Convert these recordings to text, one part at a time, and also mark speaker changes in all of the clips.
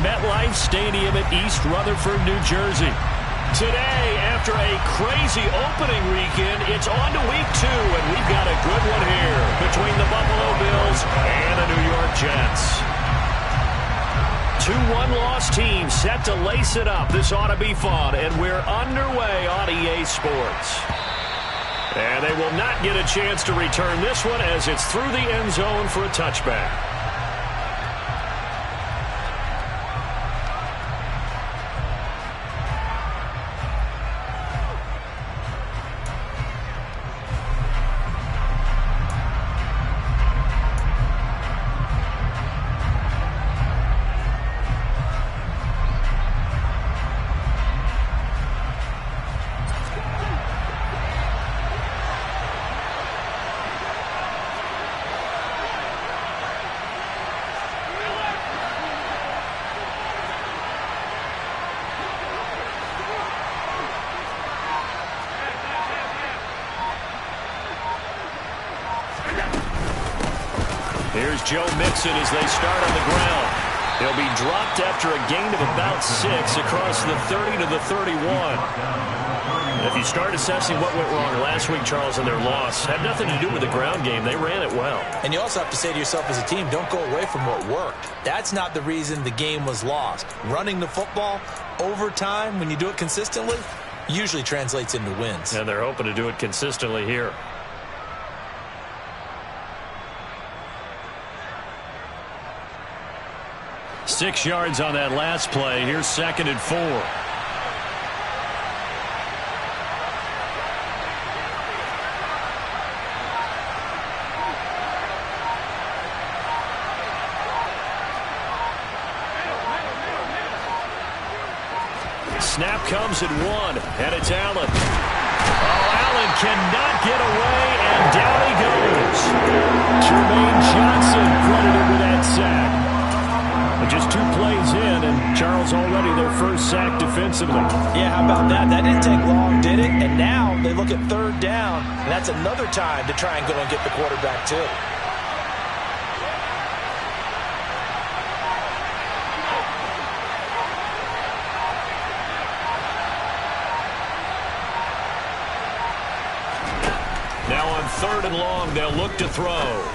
Speaker 1: MetLife Stadium at East Rutherford, New Jersey. Today, after a crazy opening weekend, it's on to week 2, and we've got a good one here between the Buffalo Bills and the New York Jets. 2 one-loss teams set to lace it up. This ought to be fun, and we're underway on EA Sports. And they will not get a chance to return this one as it's through the end zone for a touchback. Here's Joe Mixon as they start on the ground. He'll be dropped after a gain of about 6 across the 30 to the 31. If you start assessing what went wrong last week, Charles, in their loss, had nothing to do with the ground game. They ran it well.
Speaker 2: And you also have to say to yourself as a team, don't go away from what worked. That's not the reason the game was lost. Running the football over time, when you do it consistently, usually translates into wins.
Speaker 1: And they're hoping to do it consistently here. Six yards on that last play. Here's 2nd and 4. Snap comes at 1, and it's Allen. Oh, Allen cannot get away, and down he goes. Jermaine Johnson credited with that sack. Just 2 plays in, and Charles already their first sack defensively.
Speaker 2: Yeah, how about that? That didn't take long, did it? And now they look at 3rd down, and that's another time to try and go and get the quarterback, too.
Speaker 1: Now on 3rd and long, they'll look to throw.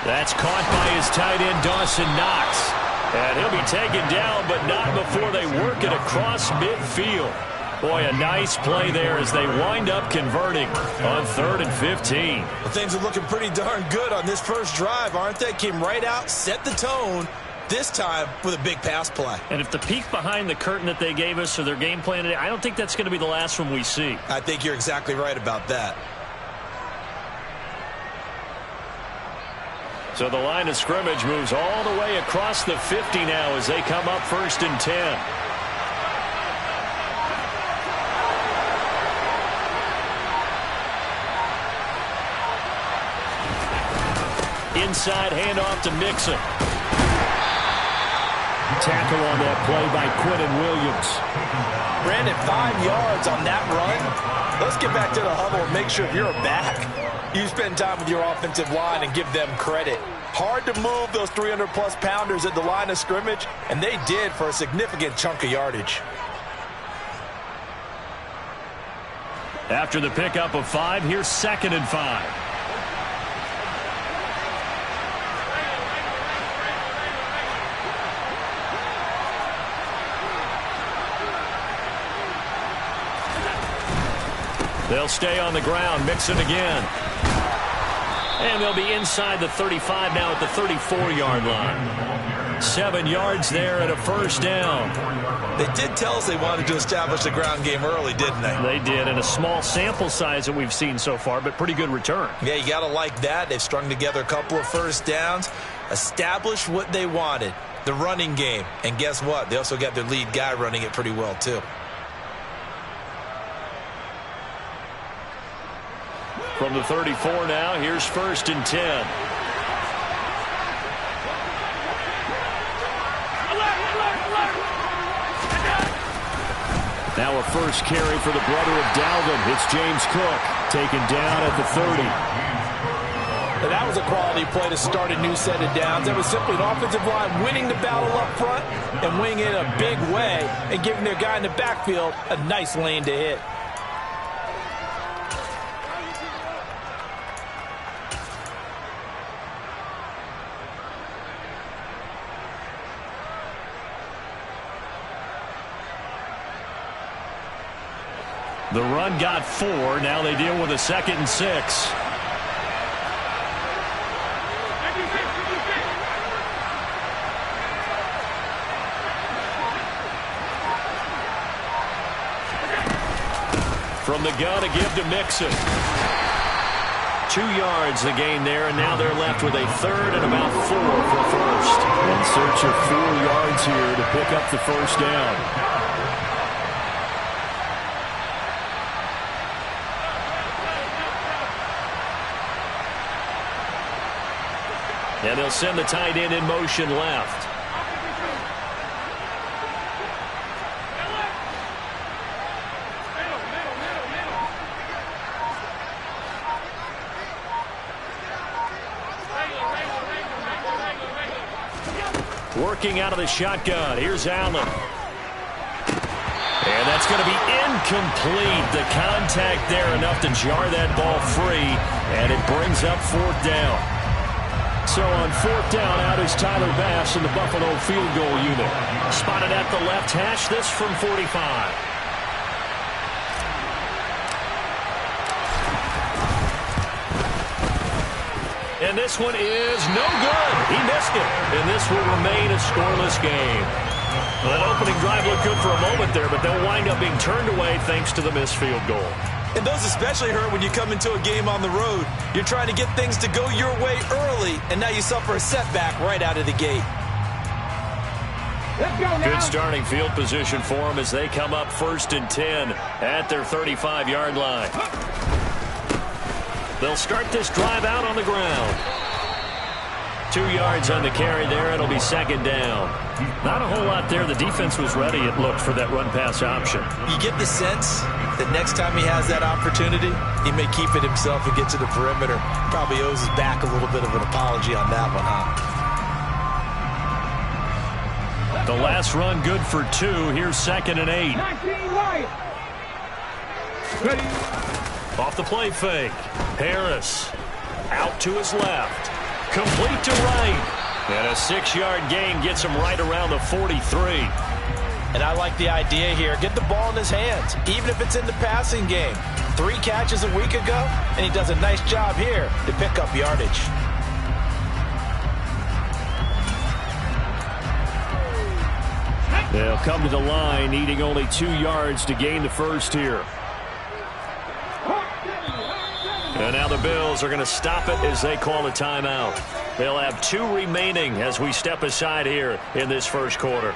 Speaker 1: That's caught by his tight end, Dawson Knox. And he'll be taken down, but not before they work it across midfield. Boy, a nice play there as they wind up converting on 3rd and 15.
Speaker 2: Well, things are looking pretty darn good on this first drive, aren't they? Came right out, set the tone, this time with a big pass play.
Speaker 1: And if the peek behind the curtain that they gave us or their game plan today, I don't think that's going to be the last one we see.
Speaker 2: I think you're exactly right about that.
Speaker 1: So the line of scrimmage moves all the way across the 50 now as they come up 1st and 10. Inside handoff to Mixon. Tackle on that play by Quinnen Williams.
Speaker 2: Brandon, 5 yards on that run. Let's get back to the huddle and make sure if you're back, you spend time with your offensive line and give them credit. Hard to move those 300-plus pounders at the line of scrimmage, and they did for a significant chunk of yardage.
Speaker 1: After the pickup of 5, here's 2nd and 5. They'll stay on the ground. Mixon again. And they'll be inside the 35 now at the 34-yard line. 7 yards there and a 1st down.
Speaker 2: They did tell us they wanted to establish the ground game early, didn't they?
Speaker 1: They did, and a small sample size that we've seen so far, but pretty good return.
Speaker 2: Yeah, you got to like that. They've strung together a couple of 1st downs, established what they wanted, the running game. And guess what? They also got their lead guy running it pretty well, too.
Speaker 1: From the 34 now, here's 1st and 10. Now a first carry for the brother of Dalvin. It's James Cook, taken down at the 30.
Speaker 2: And that was a quality play to start a new set of downs. That was simply an offensive line winning the battle up front and winning it a big way and giving their guy in the backfield a nice lane to hit.
Speaker 1: The run got 4. Now they deal with a 2nd and 6. From the gun, a give to Mixon. 2 yards the gain there, and now they're left with a 3rd and about 4 for first.
Speaker 3: In search of 4 yards here to pick up the first down.
Speaker 1: And they'll send the tight end in motion left. Working out of the shotgun. Here's Allen. And that's going to be incomplete. The contact there enough to jar that ball free. And it brings up 4th down. So on 4th down, out is Tyler Bass in the Buffalo field goal unit. Spotted at the left hash, this from 45. And this one is no good. He missed it. And this will remain a scoreless game. Well, that opening drive looked good for a moment there, but they'll wind up being turned away thanks to the missed field goal.
Speaker 2: And those especially hurt when you come into a game on the road. You're trying to get things to go your way early, and now you suffer a setback right out of the gate.
Speaker 4: Let's go now.
Speaker 1: Good starting field position for them as they come up 1st and 10 at their 35-yard line. They'll start this drive out on the ground. 2 yards on the carry there. It'll be 2nd down. Not a whole lot there. The defense was ready, it looked, for that run-pass option.
Speaker 2: You get the sense that next time he has that opportunity, he may keep it himself and get to the perimeter. Probably owes his back a little bit of an apology on that one, huh?
Speaker 1: The last run good for 2. Here's 2nd and 8.
Speaker 4: 19 right. Ready.
Speaker 1: Off the play fake. Harris out to his left. Complete to right. And a 6-yard gain gets him right around the 43.
Speaker 2: And I like the idea here. Get the ball in his hands, even if it's in the passing game. 3 catches a week ago, and he does a nice job here to pick up yardage.
Speaker 1: They'll come to the line, needing only 2 yards to gain the first here. And now the Bills are going to stop it as they call a timeout. They'll have 2 remaining as we step aside here in this first quarter.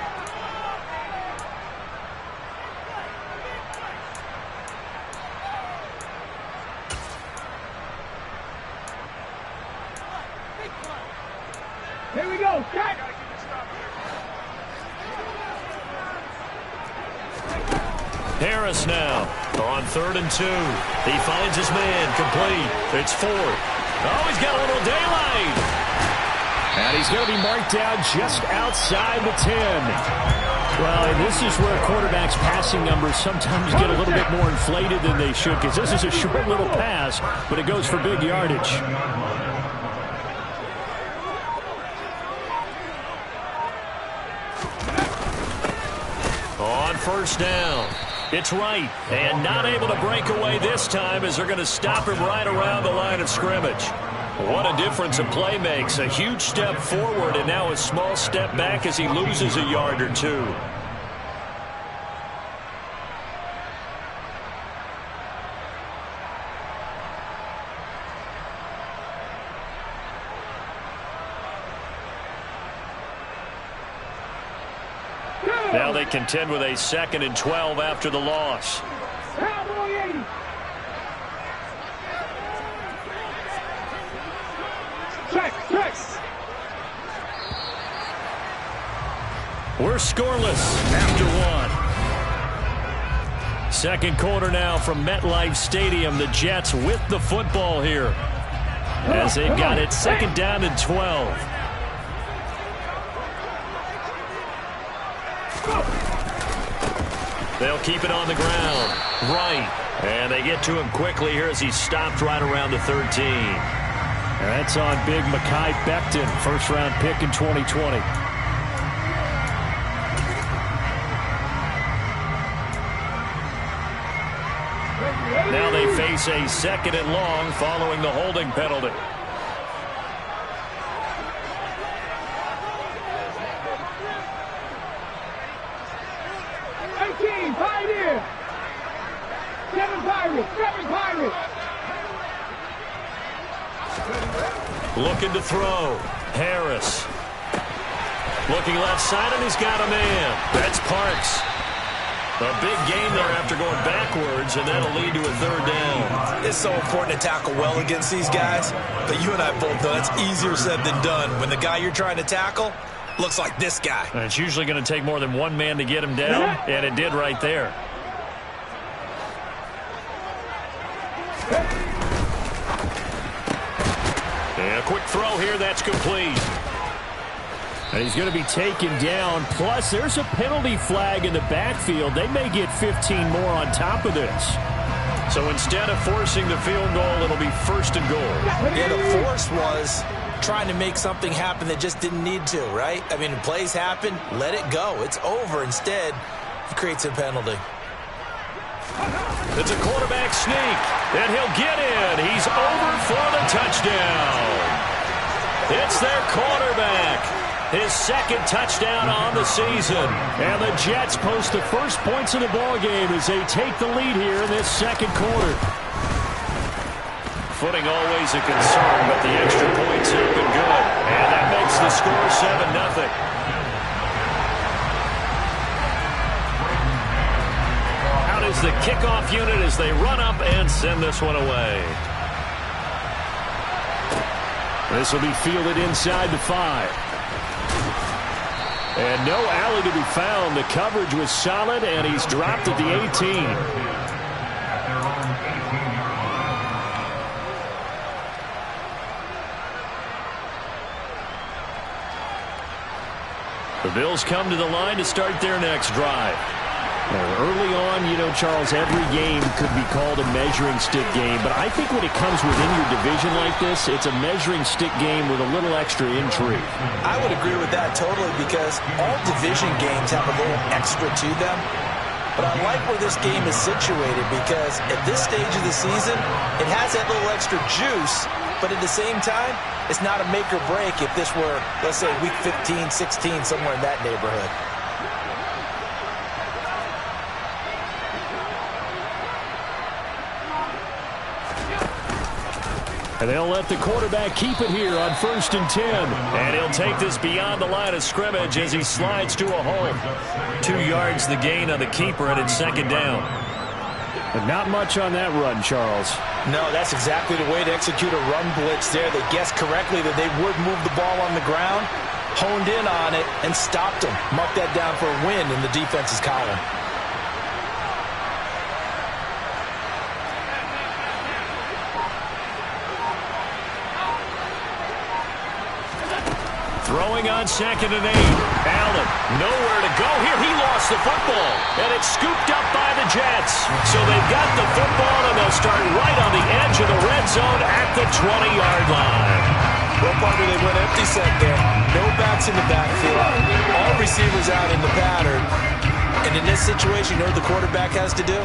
Speaker 4: Here we go. Cut.
Speaker 1: Harris now on 3rd and 2. He finds his man complete. It's 4th. Oh, he's got a little daylight.
Speaker 3: And he's going to be marked down just outside the 10.
Speaker 1: Well, and this is where quarterbacks' passing numbers sometimes get a little bit more inflated than they should, because this is a short little pass, but it goes for big yardage. On 1st down. It's right, and not able to break away this time as they're going to stop him right around the line of scrimmage. What a difference a play makes. A huge step forward and now a small step back as he loses a yard or 2. Now they contend with a 2nd and 12 after the loss. We're scoreless after 1. Second quarter now from MetLife Stadium. The Jets with the football here. as they've got it 2nd down and 12. They'll keep it on the ground. Right. And they get to him quickly here as he's stopped right around the 13. And that's on big Mekhi Becton, first-round pick in 2020. Now they face a 2nd and long following the holding penalty.
Speaker 4: Pioneer! 7 Pirates!
Speaker 1: Looking to throw. Harris. Looking left side, and he's got a man. That's Parks. A big gain there after going backwards, and that'll lead to a 3rd down.
Speaker 2: It's so important to tackle well against these guys, but you and I both know that's easier said than done. When the guy you're trying to tackle looks like this guy.
Speaker 1: And it's usually going to take more than one man to get him down, and it did right there. And a quick throw here, that's complete. And he's going to be taken down. Plus, there's a penalty flag in the backfield. They may get 15 more on top of this. So instead of forcing the field goal, it'll be 1st and goal.
Speaker 2: Yeah, the force was trying to make something happen that just didn't need to, right? I mean, plays happen, let it go. It's over. Instead, he creates a penalty.
Speaker 1: It's a quarterback sneak, and he'll get in. He's over for the touchdown. It's their quarterback. His 2nd touchdown on the season. And the Jets post the first points of the ballgame as they take the lead here in this 2nd quarter. Footing always a concern, but the extra points have been good. And that makes the score 7-0. Out is the kickoff unit as they run up and send this one away. This will be fielded inside the 5. And no alley to be found. The coverage was solid, and he's dropped at the 18. The Bills come to the line to start their next drive. Now, early on, you know, Charles, every game could be called a measuring stick game. But I think when it comes within your division like this, it's a measuring stick game with a little extra intrigue.
Speaker 2: I would agree with that totally because all division games have a little extra to them. But I like where this game is situated because at this stage of the season, it has that little extra juice. But at the same time, it's not a make or break if this were, let's say, week 15, 16, somewhere in that neighborhood.
Speaker 1: And they'll let the quarterback keep it here on 1st and 10. And he'll take this beyond the line of scrimmage as he slides to a hole. 2 yards the gain on the keeper, and it's 2nd down. But not much on that run, Charles.
Speaker 2: No, that's exactly the way to execute a run blitz there. They guessed correctly that they would move the ball on the ground, honed in on it, and stopped them. Mark that down for a win in the defense's column.
Speaker 1: Throwing on 2nd and 8. Allen, nowhere to go here. He lost the football, and it's scooped up by the Jets. So they've got the football, and they'll start right on the edge of the red zone at the 20-yard line.
Speaker 2: Well, partner, they went empty set there. No backs in the backfield. All receivers out in the pattern. And in this situation, you know what the quarterback has to do?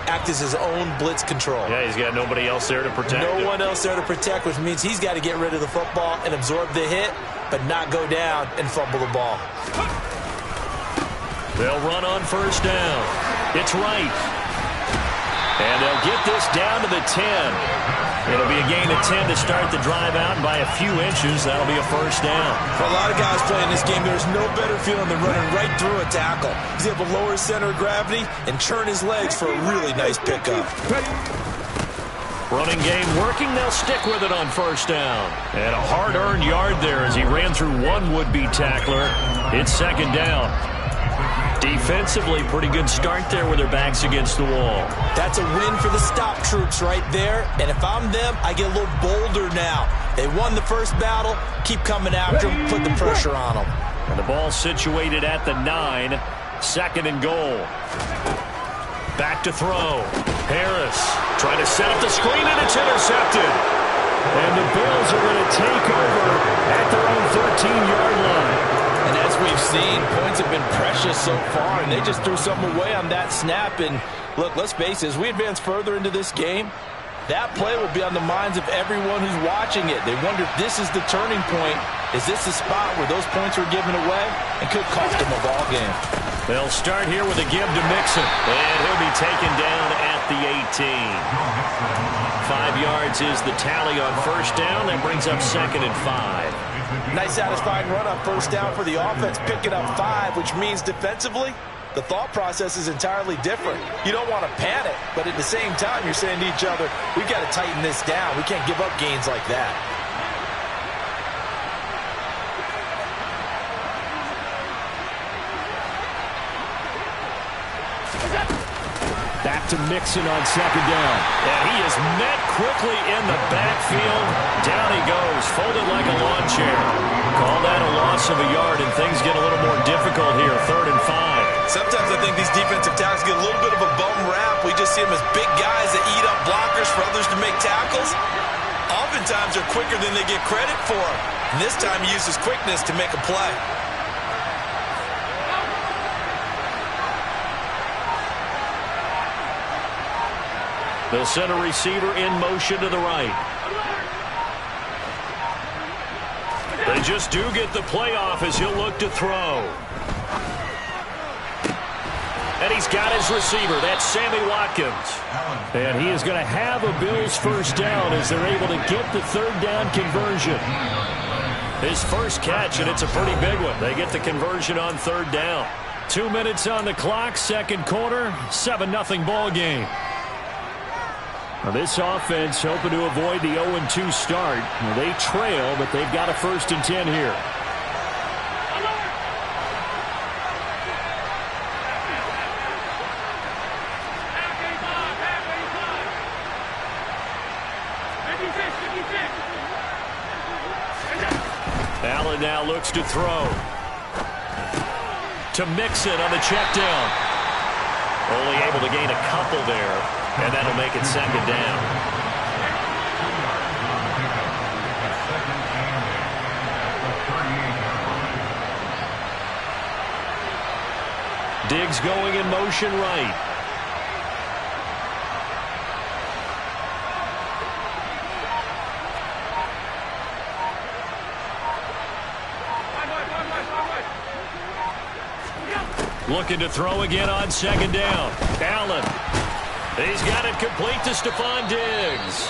Speaker 2: Act as his own blitz control.
Speaker 1: Yeah, he's got nobody else there to protect him.
Speaker 2: No one else there to protect, which means he's got to get rid of the football and absorb the hit, but not go down and fumble the ball.
Speaker 1: They'll run on 1st down. It's right. And they'll get this down to the 10. It'll be a gain of 10 to start the drive out, and by a few inches, that'll be a 1st down.
Speaker 2: For a lot of guys playing this game, there's no better feeling than running right through a tackle. He's able to lower his center of gravity and churn his legs for a really nice pickup.
Speaker 1: Running game working. They'll stick with it on 1st down. And a hard-earned yard there as he ran through one would-be tackler. It's 2nd down. Defensively, pretty good start there with their backs against the wall.
Speaker 2: That's a win for the stop troops right there. And if I'm them, I get a little bolder now. They won the first battle. Keep coming after them. Put the pressure on them.
Speaker 1: And the ball situated at the 9. 2nd and goal. Back to throw. Harris trying to set up the screen, and it's intercepted. And the Bills are going to take over at their own 13-yard line.
Speaker 2: And as we've seen, points have been precious so far, and they just threw something away on that snap. And look, let's face it, as we advance further into this game, that play will be on the minds of everyone who's watching it. They wonder if this is the turning point. Is this the spot where those points were given away and could cost them a ball game?
Speaker 1: They'll start here with a give to Mixon, and he'll be taken down at the 18. 5 yards is the tally on first down. That brings up 2nd and 5.
Speaker 2: Nice satisfying run on first down for the offense, picking up 5, which means defensively, the thought process is entirely different. You don't want to panic, but at the same time, you're saying to each other, we've got to tighten this down. We can't give up gains like that.
Speaker 1: Back to Mixon on 2nd down. And he is met quickly in the backfield. Down he goes, folded like a lawn chair. Call that a loss of a yard, and things get a little more difficult here. 3rd and 5.
Speaker 2: Sometimes I think these defensive tackles get a little bit of a bum rap. We just see them as big guys that eat up blockers for others to make tackles. Oftentimes they're quicker than they get credit for. And this time he uses quickness to make a play.
Speaker 1: They'll send a receiver in motion to the right. They just do get the playoff as he'll look to throw. And he's got his receiver. That's Sammy Watkins. And he is going to have a Bills first down as they're able to get the 3rd down conversion. His first catch, and it's a pretty big one. They get the conversion on 3rd down. 2 minutes on the clock, 2nd quarter, 7-0 ball game. Now this offense hoping to avoid the 0-2 start. They trail, but they've got a 1st and 10 here. Allen now looks to throw. To Mixon on the check down. Only able to gain a couple there. And that'll make it 2nd down. Diggs going in motion right. Looking to throw again on 2nd down. Allen. He's got it complete to Stephon Diggs.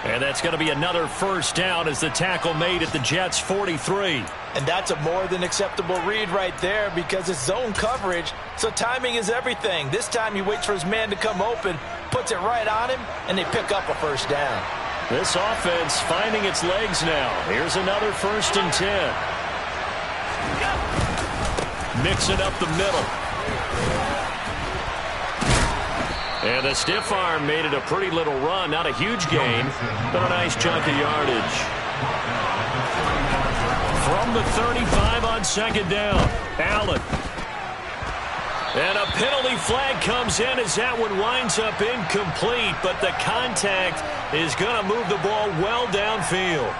Speaker 1: And that's going to be another first down as the tackle made at the Jets' 43.
Speaker 2: And that's a more than acceptable read right there because it's zone coverage, so timing is everything. This time he waits for his man to come open, puts it right on him, and they pick up a first down.
Speaker 1: This offense finding its legs now. Here's another 1st and 10. Mixing up the middle. And the stiff arm made it a pretty little run. Not a huge gain, but a nice chunk of yardage. From the 35 on 2nd down, Allen. And a penalty flag comes in as that one winds up incomplete, but the contact is going to move the ball well downfield.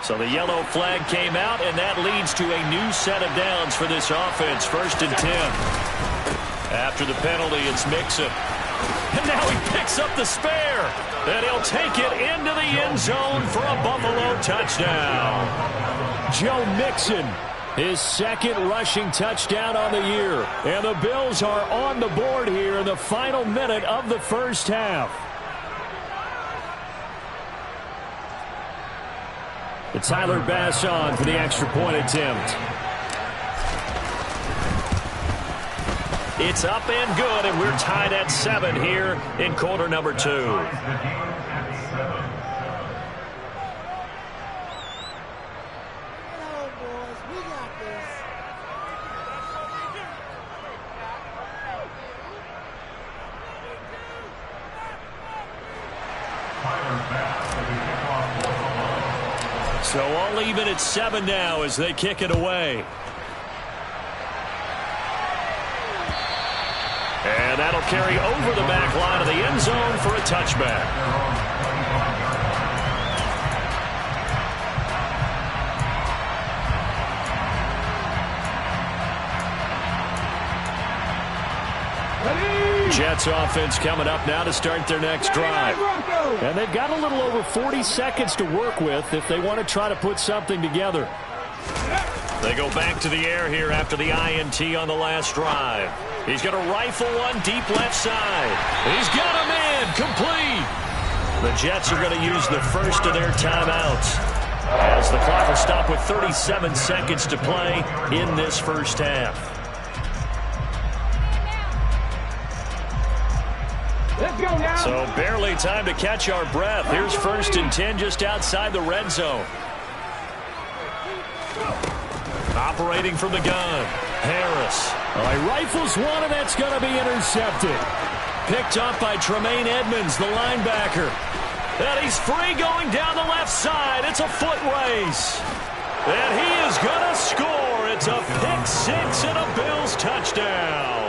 Speaker 1: So the yellow flag came out, and that leads to a new set of downs for this offense. 1st and 10. After the penalty, it's Mixon. And now he picks up the spare. And he'll take it into the end zone for a Buffalo touchdown. Joe Mixon, his 2nd rushing touchdown on the year. And the Bills are on the board here in the final minute of the first half. It's Tyler Bass on for the extra point attempt. It's up and good, and we're tied at 7 here in quarter number 2. So all even at 7 now as they kick it away. And that'll carry over the back line of the end zone for a touchback. Jets offense coming up now to start their next drive. And they've got a little over 40 seconds to work with if they want to try to put something together. They go back to the air here after the INT on the last drive. He's going to rifle one deep left side. He's got him in, complete. The Jets are going to use the first of their timeouts as the clock will stop with 37 seconds to play in this first half.
Speaker 4: Let's go now.
Speaker 1: So barely time to catch our breath. Here's 1st and 10 just outside the red zone. Operating from the gun, Harris. He rifles one, and that's going to be intercepted. Picked up by Tremaine Edmonds, the linebacker. And he's free going down the left side. It's a foot race. And he is going to score. It's a pick six and a Bills touchdown.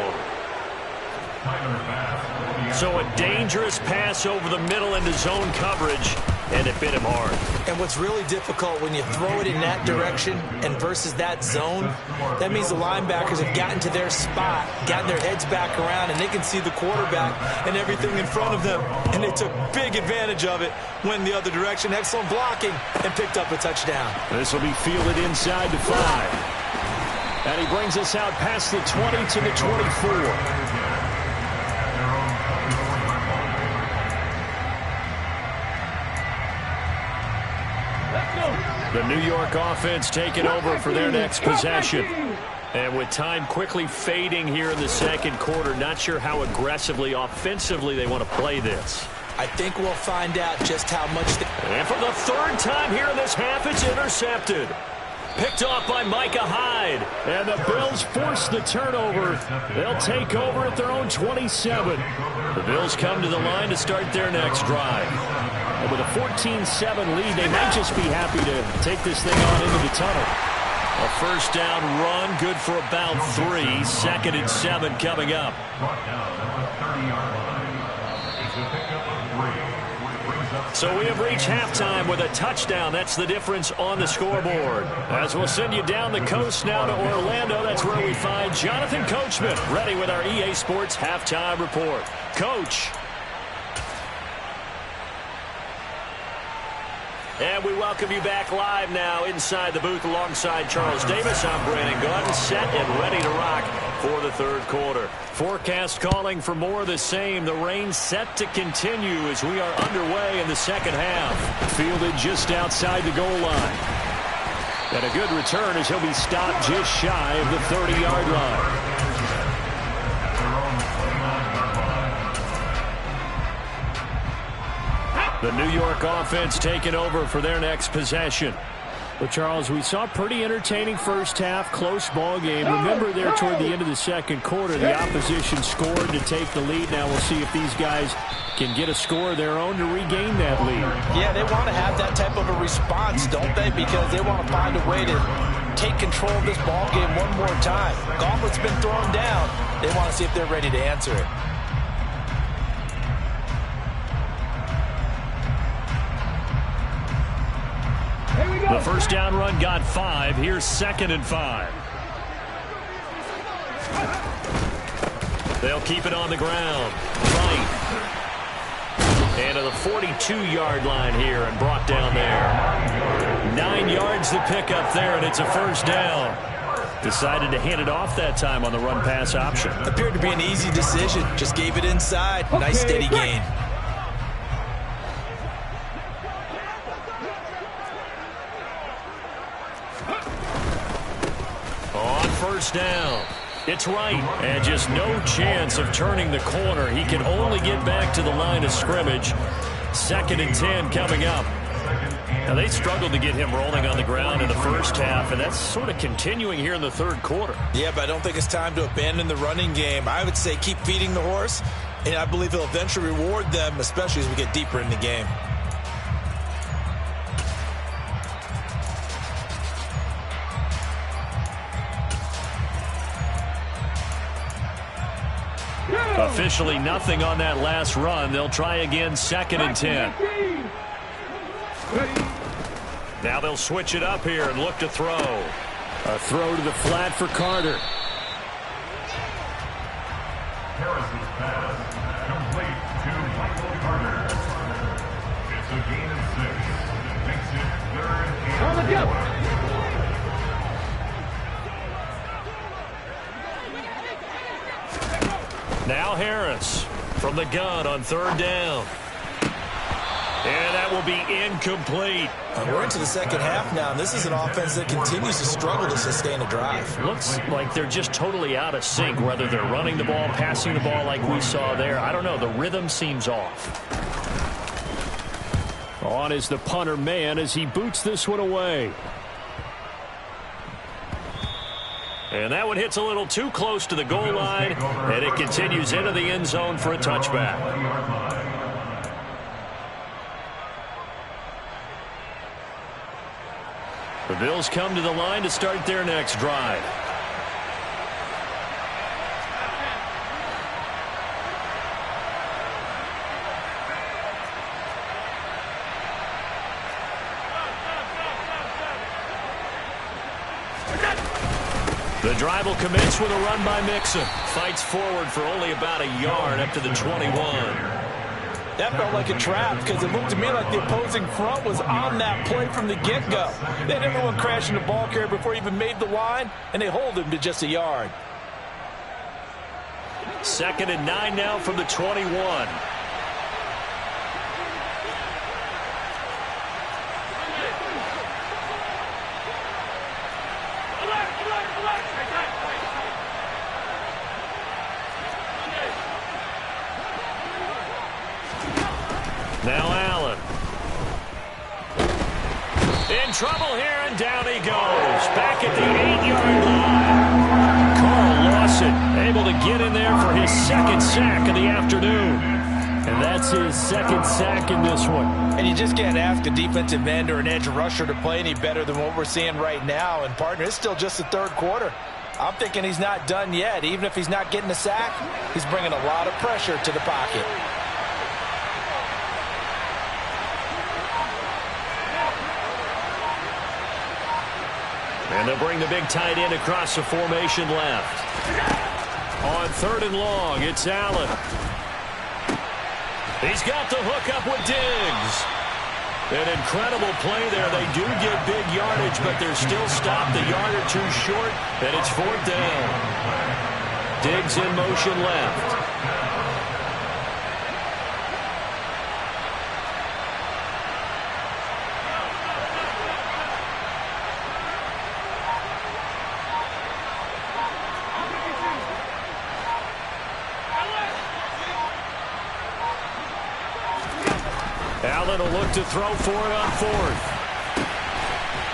Speaker 1: So a dangerous pass over the middle into zone coverage, and it bit him hard.
Speaker 2: And what's really difficult when you throw it in that direction and versus that zone, that means the linebackers have gotten to their spot, gotten their heads back around, and they can see the quarterback and everything in front of them. And they took big advantage of it, went the other direction, excellent blocking, and picked up a touchdown.
Speaker 1: This will be fielded inside the 5. And he brings us out past the 20 to the 24. The New York offense taking over for their next possession. And with time quickly fading here in the second quarter, not sure how aggressively, offensively they want to play this.
Speaker 2: I think we'll find out just how much.
Speaker 1: And for the 3rd time here in this half, it's intercepted. Picked off by Micah Hyde. And the Bills force the turnover. They'll take over at their own 27. The Bills come to the line to start their next drive. And with a 14-7 lead, they might just be happy to take this thing on into the tunnel. A 1st down run, good for about 3. 2nd and 7 coming up. So we have reached halftime with a touchdown. That's the difference on the scoreboard. As we'll send you down the coast now to Orlando, that's where we find Jonathan Coachman, ready with our EA Sports Halftime Report. Coach. And we welcome you back live now inside the booth alongside Charles Davis. I'm Brandon Gaudin, set and ready to rock for the 3rd quarter. Forecast calling for more of the same. The rain set to continue as we are underway in the second half. Fielded just outside the goal line. And a good return as he'll be stopped just shy of the 30-yard line. The New York offense taking over for their next possession. But, Charles, we saw a pretty entertaining first half, close ball game. Remember there toward the end of the second quarter, the opposition scored to take the lead. Now we'll see if these guys can get a score of their own to regain that lead.
Speaker 2: Yeah, they want to have that type of a response, don't they? Because they want to find a way to take control of this ball game one more time. Gauntlet's been thrown down. They want to see if they're ready to answer it.
Speaker 1: The 1st down run got 5. Here's 2nd and 5. They'll keep it on the ground. Right. And to the 42-yard line here and brought down there. 9 yards to pick up there, and it's a 1st down. Decided to hand it off that time on the run-pass option.
Speaker 2: Appeared to be an easy decision. Just gave it inside. Nice steady gain.
Speaker 1: On 1st down, it's right, and just no chance of turning the corner. He can only get back to the line of scrimmage. 2nd and 10 coming up. Now, they struggled to get him rolling on the ground in the first half, and that's sort of continuing here in the 3rd quarter.
Speaker 2: Yeah, but I don't think it's time to abandon the running game. I would say keep feeding the horse, and I believe he'll eventually reward them, especially as we get deeper in the game.
Speaker 1: Officially nothing on that last run. They'll try again, 2nd and 10. Now they'll switch it up here and look to throw.
Speaker 3: A throw to the flat for Carter.
Speaker 5: Harris's pass complete to Michael Carter. It's a gain of 6. Makes it 3rd and 4.
Speaker 1: Now Harris from the gun on 3rd down. And that will be incomplete.
Speaker 2: We're into the second half now, and this is an offense that continues to struggle to sustain a drive.
Speaker 1: Looks like they're just totally out of sync, whether they're running the ball, passing the ball like we saw there. I don't know. The rhythm seems off.
Speaker 3: On is the punter man as he boots this one away.
Speaker 1: And that one hits a little too close to the goal line, and it continues into the end zone for a touchback. The Bills come to the line to start their next drive. The drive will commence with a run by Mixon. Fights forward for only about a yard up to the 21.
Speaker 2: That felt like a trap because it looked to me like the opposing front was on that play from the get-go. They had everyone crashing the ball carrier before he even made the line, and they hold him to just a yard.
Speaker 1: 2nd and 9 now from the 21. Now Allen. In trouble here, and down he goes. Back at the 8-yard line. Carl Lawson able to get in there for his 2nd sack of the afternoon.
Speaker 3: And that's his 2nd sack in this one.
Speaker 2: And you just can't ask a defensive end or an edge rusher to play any better than what we're seeing right now. And, partner, it's still just the 3rd quarter. I'm thinking he's not done yet. Even if he's not getting a sack, he's bringing a lot of pressure to the pocket.
Speaker 1: And they'll bring the big tight end across the formation left. On 3rd and long, it's Allen. He's got the hook up with Diggs. An incredible play there. They do get big yardage, but they're still stopped a yard or two short, and it's 4th down. Diggs in motion left. Allen will look to throw for it on 4th.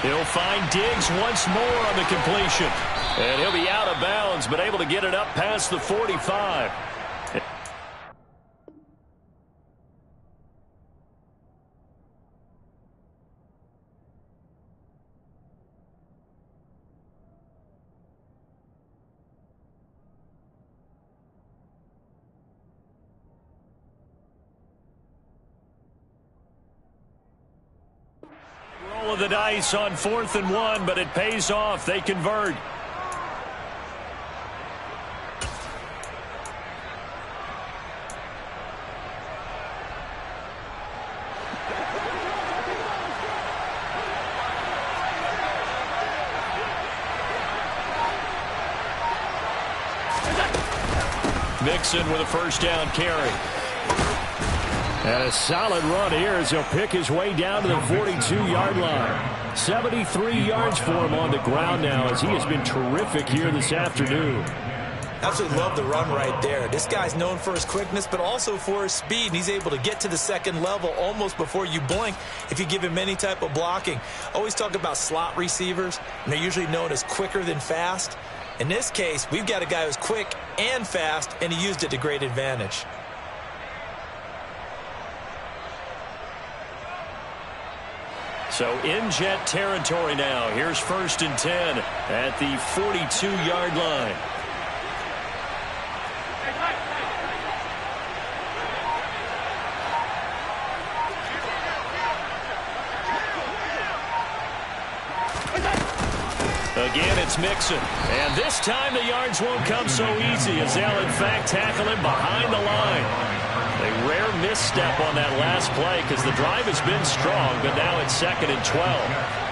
Speaker 1: He'll find Diggs once more on the completion. And he'll be out of bounds, but able to get it up past the 45. Roll of the dice on 4th and 1, but it pays off. They convert. Mixon with a 1st down carry.
Speaker 3: And a solid run here as he'll pick his way down to the 42-yard line. 73 yards for him on the ground now as he has been terrific here this afternoon.
Speaker 2: Absolutely love the run right there. This guy's known for his quickness, but also for his speed. And he's able to get to the 2nd level almost before you blink if you give him any type of blocking. Always talk about slot receivers, and they're usually known as quicker than fast. In this case, we've got a guy who's quick and fast, and he used it to great advantage.
Speaker 1: So in Jet territory now. Here's 1st and 10 at the 42-yard line. Again, it's Mixon. And this time the yards won't come so easy as they'll, in fact, tackle him behind the line. A rare misstep on that last play because the drive has been strong, but now it's 2nd and 12.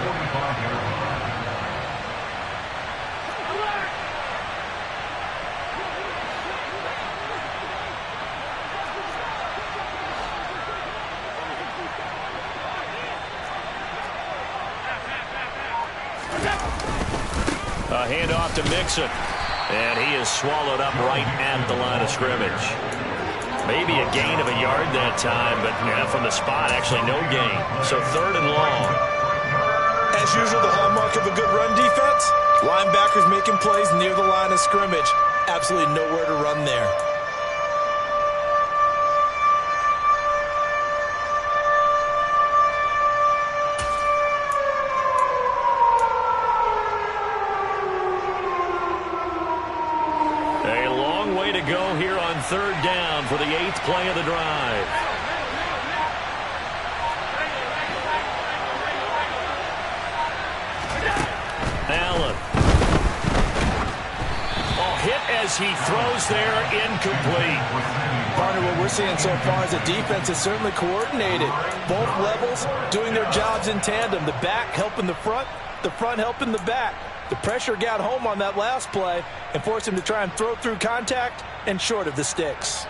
Speaker 1: A handoff to Mixon. And he is swallowed up right at the line of scrimmage. Maybe a gain of a yard that time, but from the spot, actually no gain. So 3rd and long.
Speaker 2: As usual, the hallmark of a good run defense, linebackers making plays near the line of scrimmage. Absolutely nowhere to run there.
Speaker 1: Go here on 3rd down for the 8th play of the drive. Allen. Hit as he throws there, incomplete.
Speaker 2: Partner, what we're seeing so far is the defense is certainly coordinated. Both levels doing their jobs in tandem. The back helping the front helping the back. The pressure got home on that last play and forced him to try and throw through contact and short of the sticks.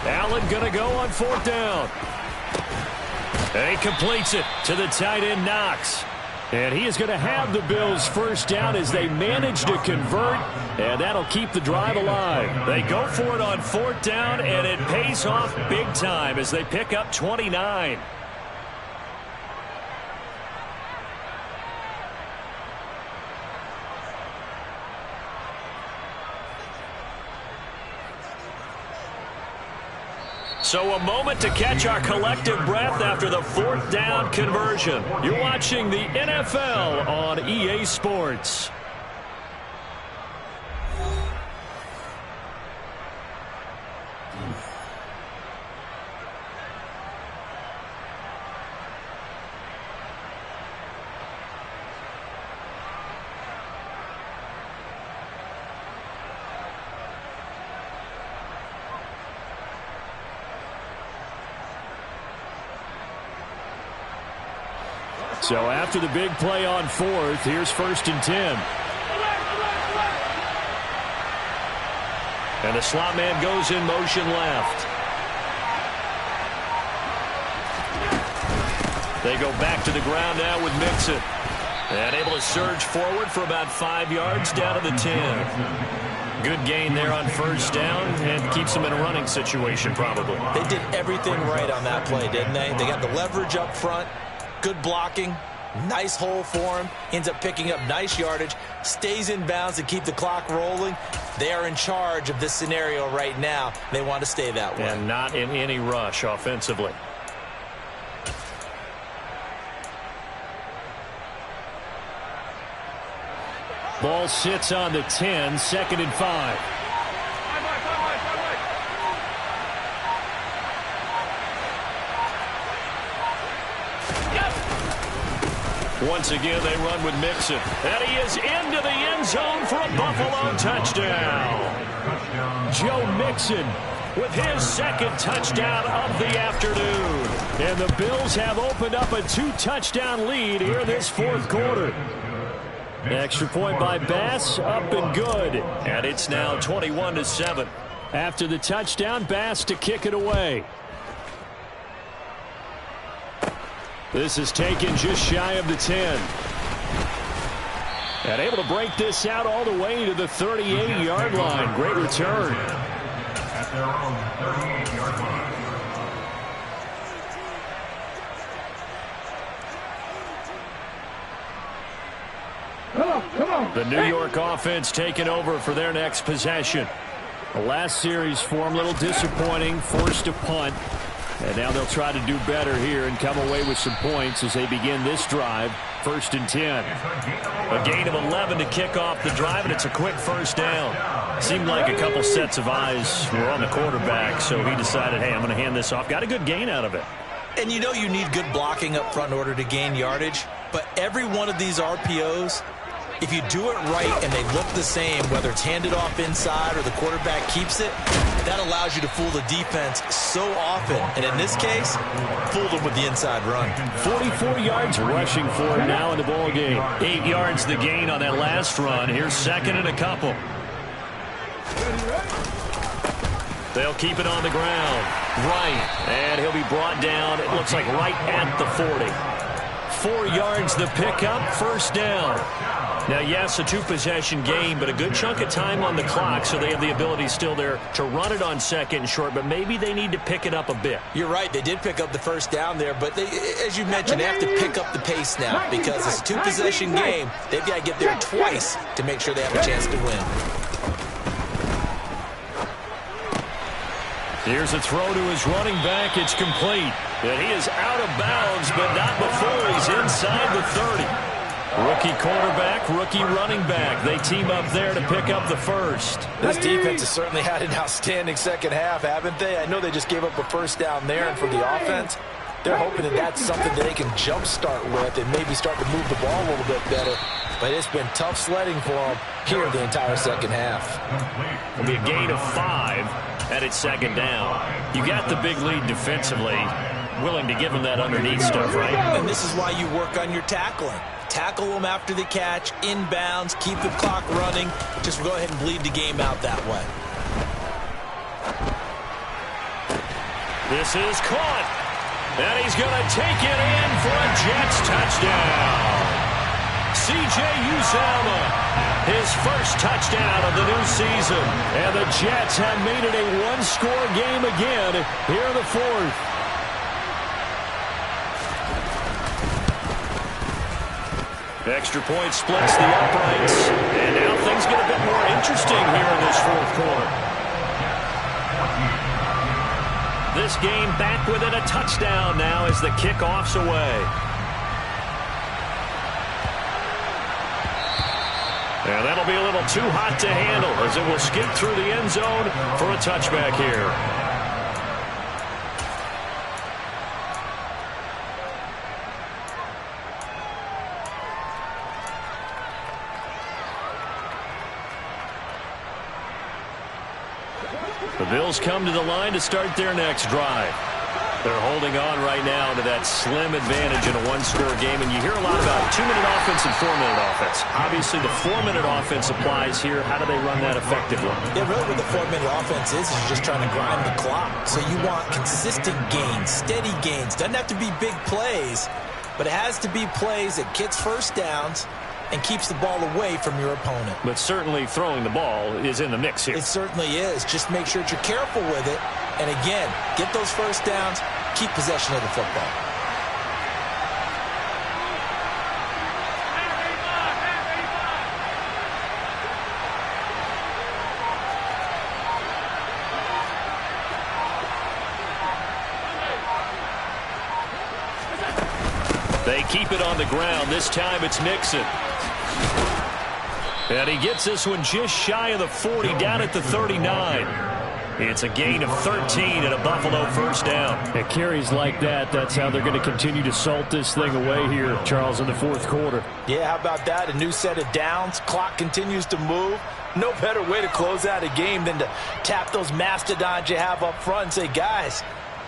Speaker 1: Allen going to go on 4th down. And he completes it to the tight end, Knox. And he is going to have the Bills' 1st down as they manage to convert, and that'll keep the drive alive. They go for it on 4th down, and it pays off big time as they pick up 29. So a moment to catch our collective breath after the 4th down conversion. You're watching the NFL on EA Sports. So after the big play on 4th, here's 1st and 10. And the slot man goes in motion left. They go back to the ground now with Mixon. And able to surge forward for about 5 yards down to the 10. Good gain there on 1st down and keeps them in a running situation probably.
Speaker 2: They did everything right on that play, didn't they? They got the leverage up front. Good blocking, nice hole for him, ends up picking up nice yardage, stays in bounds to keep the clock rolling. They are in charge of this scenario right now. They want to stay that way.
Speaker 1: And not in any rush offensively. Ball sits on the 10, 2nd and 5. Once again, they run with Mixon. And he is into the end zone for a Buffalo touchdown. Joe Mixon with his 2nd touchdown of the afternoon. And the Bills have opened up a 2-touchdown lead here this 4th quarter. Extra point by Bass, up and good. And it's now 21-7. After the touchdown, Bass to kick it away. This is taken just shy of the 10. And able to break this out all the way to the 38-yard line. Great return.
Speaker 5: At their own 38-yard line.
Speaker 4: down.
Speaker 3: The New York offense taking over for their next possession. The last series for them, a little disappointing, forced a punt. And now they'll try to do better here and come away with some points as they begin this drive. 1st and 10. A gain of 11 to kick off the drive, and it's a quick first down. Seemed like a couple sets of eyes were on the quarterback, so he decided, hey, I'm going to hand this off. Got a good gain out of it.
Speaker 2: And you know you need good blocking up front in order to gain yardage, but every one of these RPOs, if you do it right and they look the same, whether it's handed off inside or the quarterback keeps it, that allows you to fool the defense so often. And in this case, fooled them with the inside run.
Speaker 3: 44 yards rushing for him now in the ball game. 8 yards the gain on that last run. Here's 2nd and a couple. They'll keep it on the ground. Right. And he'll be brought down, it looks like right at the 40. 4 yards the pickup, 1st down. Now, yes, a 2-possession game, but a good chunk of time on the clock, so they have the ability still there to run it on 2nd and short, but maybe they need to pick it up a bit.
Speaker 2: You're right. They did pick up the 1st down there, but they, as you mentioned, they have to pick up the pace now because it's a 2-possession game. They've got to get there twice to make sure they have a chance to win.
Speaker 3: Here's a throw to his running back. It's complete. And he is out of bounds, but not before he's inside the 30. Rookie quarterback, rookie running back. They team up there to pick up the first.
Speaker 2: This defense has certainly had an outstanding second half, haven't they? I know they just gave up a 1st down there, and for the offense, they're hoping that that's something that they can jumpstart with and maybe start to move the ball a little bit better. But it's been tough sledding for them here the entire second half.
Speaker 3: It'll be a gain of 5, and it's 2nd down. You got the big lead defensively. Willing to give them that underneath stuff, right?
Speaker 2: And this is why you work on your tackling. Tackle them after the catch, inbounds, keep the clock running. Just go ahead and bleed the game out that way.
Speaker 3: This is caught. And he's going to take it in for a Jets touchdown. C.J. Uzomah, his first touchdown of the new season. And the Jets have made it a one-score game again here in the 4th. Extra point splits the uprights. And now things get a bit more interesting here in this 4th quarter. This game back within a touchdown now as the kickoff's away. And that'll be a little too hot to handle as it will skip through the end zone for a touchback here. The Bills come to the line to start their next drive. They're holding on right now to that slim advantage in a one-score game, and you hear a lot about 2-minute offense and 4-minute offense. Obviously, the 4-minute offense applies here. How do they run that effectively?
Speaker 2: Yeah, really what the 4-minute offense is you're just trying to grind the clock. So you want consistent gains, steady gains. Doesn't have to be big plays, but it has to be plays that gets 1st downs and keeps the ball away from your opponent.
Speaker 3: But certainly throwing the ball is in the mix here.
Speaker 2: It certainly is. Just make sure that you're careful with it. And again, get those 1st downs, keep possession of the football.
Speaker 3: They keep it on the ground. This time it's Mixon. And he gets this one just shy of the 40, down at the 39. It's a gain of 13 and a Buffalo 1st down. At carries like that, that's how they're going to continue to salt this thing away here, Charles, in the 4th quarter.
Speaker 2: Yeah, how about that? A new set of downs. Clock continues to move. No better way to close out a game than to tap those mastodons you have up front and say, guys,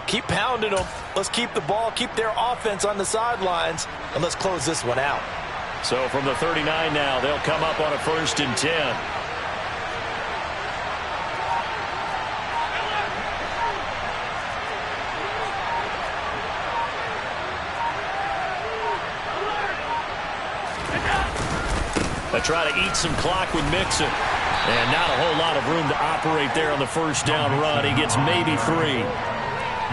Speaker 2: keep pounding them. Let's keep the ball, keep their offense on the sidelines, and let's close this one out.
Speaker 3: So from the 39 now, they'll come up on a 1st and 10. They try to eat some clock with Mixon. And not a whole lot of room to operate there on the 1st down run. He gets maybe 3.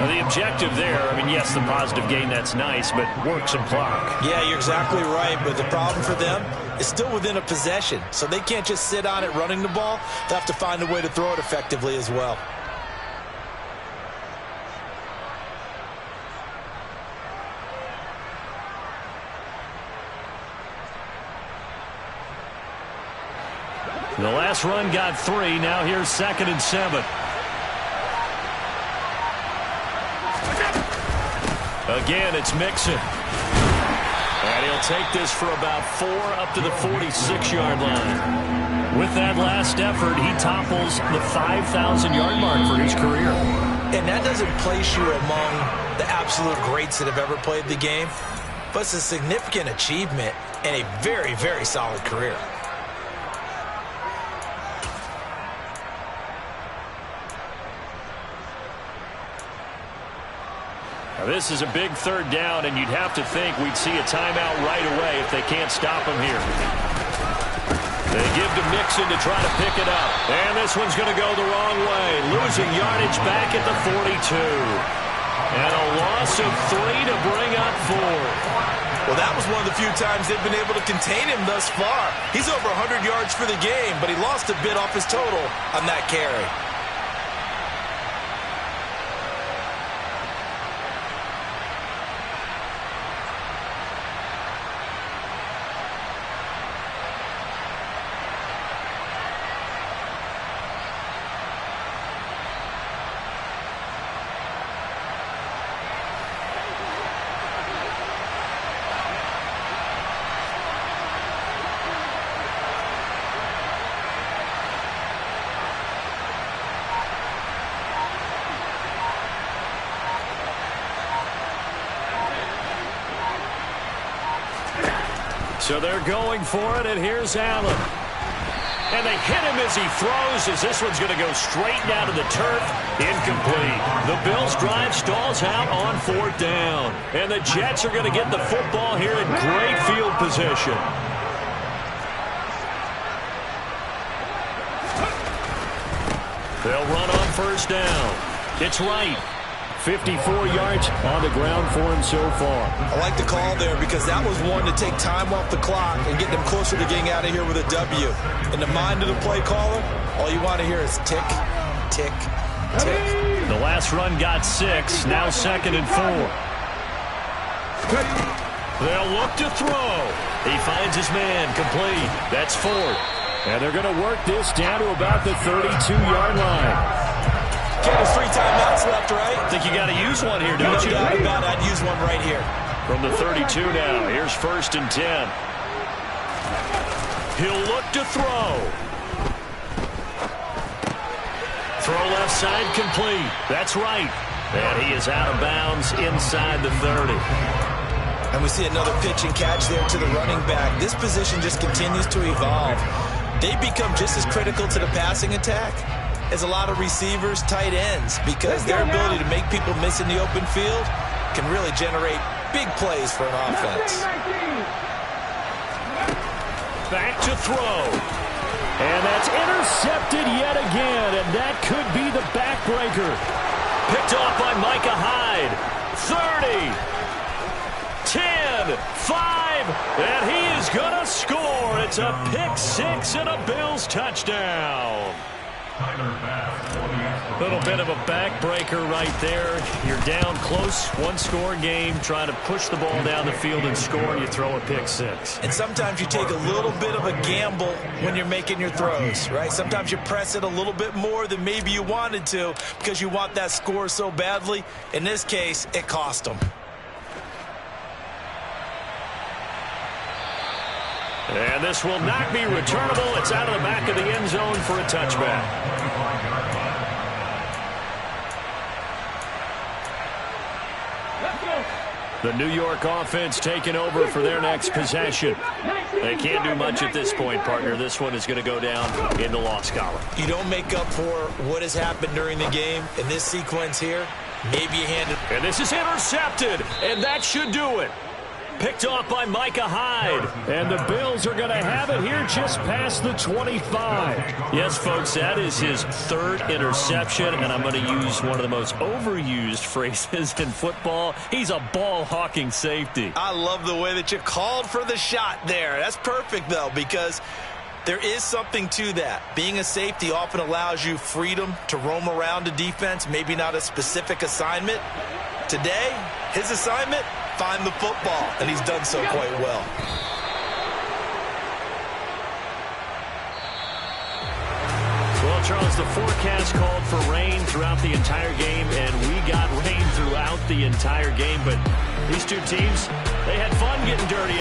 Speaker 1: The objective there, I mean, yes, the positive gain, that's nice, but work some clock.
Speaker 2: Yeah, you're exactly right, but the problem for them is still within a possession, so they can't just sit on it running the ball. They have to find a way to throw it effectively as well.
Speaker 1: The last run got 3. Now here's 2nd and 7. Again, it's Mixon. And he'll take this for about 4 up to the 46-yard line. With that last effort, he topples the 5,000-yard mark for his career.
Speaker 2: And that doesn't place you among the absolute greats that have ever played the game, but it's a significant achievement and a very, very solid career.
Speaker 1: Now, this is a big 3rd down, and you'd have to think we'd see a timeout right away if they can't stop him here. They give to Mixon to try to pick it up. And this one's going to go the wrong way. Losing yardage back at the 42. And a loss of 3 to bring up 4.
Speaker 2: Well, that was one of the few times they've been able to contain him thus far. He's over 100 yards for the game, but he lost a bit off his total on that carry.
Speaker 1: So they're going for it, and here's Allen. And they hit him as he throws, as this one's going to go straight down to the turf. Incomplete. The Bills' drive stalls out on 4th down. And the Jets are going to get the football here in great field position. They'll run on 1st down. It's Wright. 54 yards on the ground for him so far.
Speaker 2: I like the call there because that was one to take time off the clock and get them closer to getting out of here with a W. In the mind of the play caller, all you want to hear is tick, tick, tick.
Speaker 1: The last run got 6. Now 2nd and 4. They'll look to throw. He finds his man complete. That's 4. And they're going to work this down to about the 32-yard line.
Speaker 2: Okay, there's 3 timeouts left, right?
Speaker 1: I think you got to use one here, don't you?
Speaker 2: No doubt about it. I'd use one right here.
Speaker 1: From the 32 now, here's 1st and 10. He'll look to throw. Throw left side complete. That's right. And he is out of bounds inside the 30.
Speaker 2: And we see another pitch and catch there to the running back. This position just continues to evolve. They become just as critical to the passing attack as a lot of receivers, tight ends, because their ability to make people miss in the open field can really generate big plays for an offense.
Speaker 1: Back to throw. And that's intercepted yet again, and that could be the backbreaker. Picked off by Micah Hyde. 30, 10, 5, and he is going to score. It's a pick 6 and a Bills touchdown. A little bit of a backbreaker right there. You're down close, 1-score game, trying to push the ball down the field and score, and you throw a pick 6.
Speaker 2: And sometimes you take a little bit of a gamble when you're making your throws, right? Sometimes you press it a little bit more than maybe you wanted to because you want that score so badly. In this case, it cost them.
Speaker 1: And this will not be returnable. It's out of the back of the end zone for a touchback. The New York offense taking over for their next possession. They can't do much at this point, partner. This one is going to go down in the loss column.
Speaker 2: You don't make up for what has happened during the game in this sequence here. Maybe you hand it.
Speaker 1: And this is intercepted, and that should do it. Picked off by Micah Hyde.
Speaker 3: And the Bills are going to have it here just past the 25.
Speaker 1: Yes, folks, that is his third interception, and I'm going to use one of the most overused phrases in football. He's a ball-hawking safety.
Speaker 2: I love the way that you called for the shot there. That's perfect, though, because there is something to that. Being a safety often allows you freedom to roam around a defense, maybe not a specific assignment. Today, his assignment, find the football, and he's done so quite well.
Speaker 1: Well, Charles, the forecast called for rain throughout the entire game, and we got rain throughout the entire game. But these two teams, they had fun getting dirty.